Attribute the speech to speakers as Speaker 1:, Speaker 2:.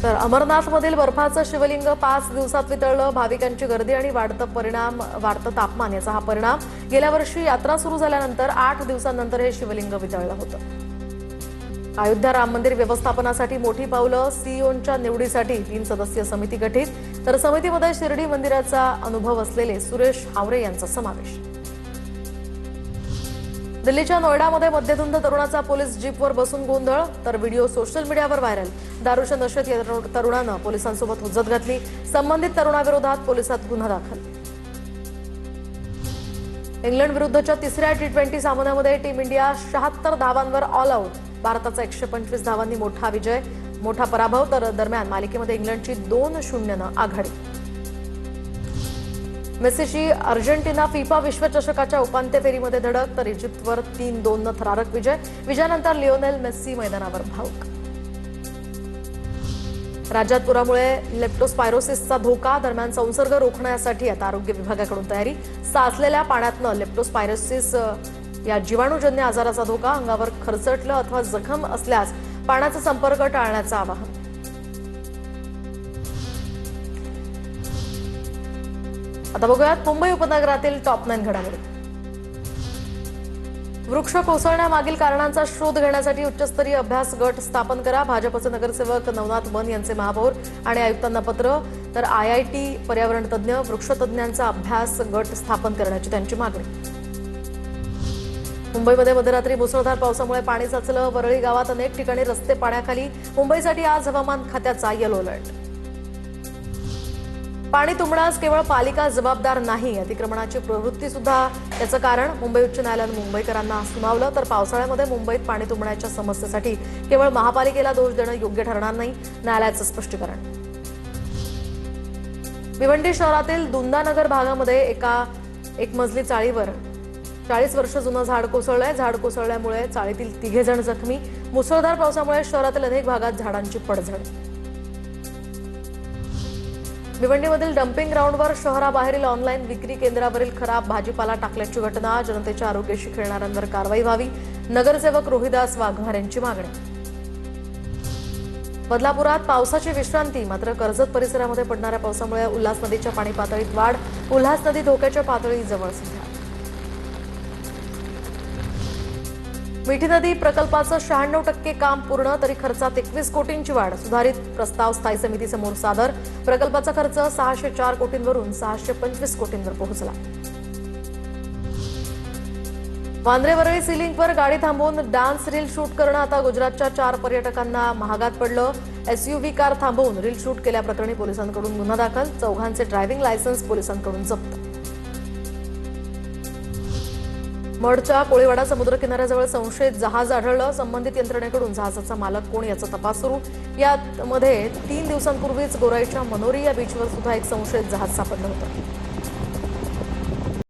Speaker 1: तर अमरनाथमधील बर्फाचं शिवलिंग 5 दिवसात वितळलं. भाविकांची गर्दी आणि वाढतं तापमान याचा हा परिणाम. गेल्या वर्षी यात्रा सुरू झाल्यानंतर 8 दिवसांनंतर हे शिवलिंग वितळलं होतं. अयोध्या राम मंदिर व्यवस्थापनासाठी मोठी पावलं. सीईओंच्या निवडीसाठी 3 सदस्यीय समिती गठीत. तर समितीमध्ये शिर्डी मंदिराचा अनुभव असलेले सुरेश हावरे यांचा समावेश. दिल्लीच्या नोएडामध्ये मध्यधुंद तरुणाचा पोलीस जीपवर बसून गोंधळ. तर व्हिडिओ सोशल मीडियावर व्हायरल. दारूच्या नशेत या तरुणानं पोलिसांसोबत हुज्जत घातली. संबंधित तरुणाविरोधात पोलिसात गुन्हा दाखल. इंग्लंड विरुद्धच्या तिसऱ्या T20 सामन्यामध्ये टीम इंडिया 76 धावांवर ऑल आऊट. भारताचा 125 धावांनी मोठा पराभव. तर दरम्यान मालिकेमध्ये इंग्लंडची 2-0 आघाडी. मेसीची अर्जेंटिना फिफा विश्वचषकाच्या उपांत्य फेरीमध्ये धडक. तर इजिप्तवर 3-2 थरारक विजय. विजयानंतर लिओनेल मेसी मैदानावर भावुक. राज्यात पुरामुळे लेप्टोस्पायरोसिसचा धोका. दरम्यान संसर्ग रोखण्यासाठी आता आरोग्य विभागाकडून तयारी. साचलेल्या पाण्यातनं लेप्टोस्पायरोसिस या जीवाणूजन्य आजाराचा धोका. अंगावर खरचटलं अथवा जखम असल्यास पाण्याचा संपर्क टाळण्याचं आवाहन. आता बघूयात मुंबई उपनगरातील टॉप 9 घडामोडी. वृक्ष कोसळण्यामागील कारणांचा शोध घेण्यासाठी उच्चस्तरीय अभ्यास गट स्थापन करा. भाजपचे नगरसेवक नवनाथ बन यांचे महापौर आणि आयुक्तांना पत्र. तर IIT पर्यावरण तज्ज्ञ वृक्षतज्ज्ञांचा अभ्यास गट स्थापन करण्याची त्यांची मागणी. मुंबईमध्ये मध्यरात्री मुसळधार पावसामुळे पाणी साचलं. वरळी गावात अनेक ठिकाणी रस्ते पाण्याखाली. मुंबईसाठी आज हवामान खात्याचा येलो अलर्ट. पाणी तुंबण्यास केवळ पालिका जबाबदार नाही. अतिक्रमणाची प्रवृत्ती सुद्धा याचं कारण. मुंबई उच्च न्यायालयानं मुंबईकरांना सुनावलं. तर पावसाळ्यामध्ये मुंबईत पाणी तुंबण्याच्या समस्येसाठी केवळ महापालिकेला दोष देणं योग्य ठरणार नाही. न्यायालयाचं स्पष्टीकरण. भिवंडी शहरातील दुंदानगर भागामध्ये एक मजली चाळीवर 40 वर्ष जुनं झाड कोसळलंय. झाड कोसळल्यामुळे चाळीतील 3 जण जखमी. मुसळधार पावसामुळे शहरातील अनेक भागात झाडांची पडझड. भिवंडीमधील डम्पिंग ग्राउंडवर शहराबाहेरील ऑनलाईन विक्री केंद्रावरील खराब भाजीपाला टाकल्याची घटना. जनतेच्या आरोग्याशी खेळणाऱ्यांवर कारवाई व्हावी. नगरसेवक रोहिदास वाघमारे यांची मागणी. बदलापुरात पावसाची विश्रांती. मात्र कर्जत परिसरामध्ये पडणाऱ्या पावसामुळे उल्हास नदीच्या पाणी पातळीत वाढ. उल्हास नदी धोक्याच्या पातळीजवळ सध्या. मिठी नदी प्रकल्पाचं 96% काम पूर्ण. तरी खर्चात 21 कोटींची वाढ. सुधारित प्रस्ताव स्थायी समितीसमोर सादर. प्रकल्पाचा खर्च 604 कोटींवरून 625 कोटींवर पोहोचला. वांद्रे वरळी सी लिंकवर गाडी थांबवून डान्स रील शूट करणं आता गुजरातच्या 4 पर्यटकांना महागात पडलं. SUV कार थांबवून रील शूट केल्याप्रकरणी पोलिसांकडून गुन्हा दाखल. 4घांचे ड्रायव्हिंग लायसन्स पोलिसांकडून जप्त. मडच्या कोळीवाडा समुद्र किनाऱ्याजवळ संशयित जहाज आढळलं. संबंधित यंत्रणेकडून जहाजाचा मालक कोण याचा तपास सुरू. यामध्ये 3 दिवसांपूर्वीच गोराईच्या मनोरी या बीचवर सुद्धा एक संशयित जहाज सापडलं होतं.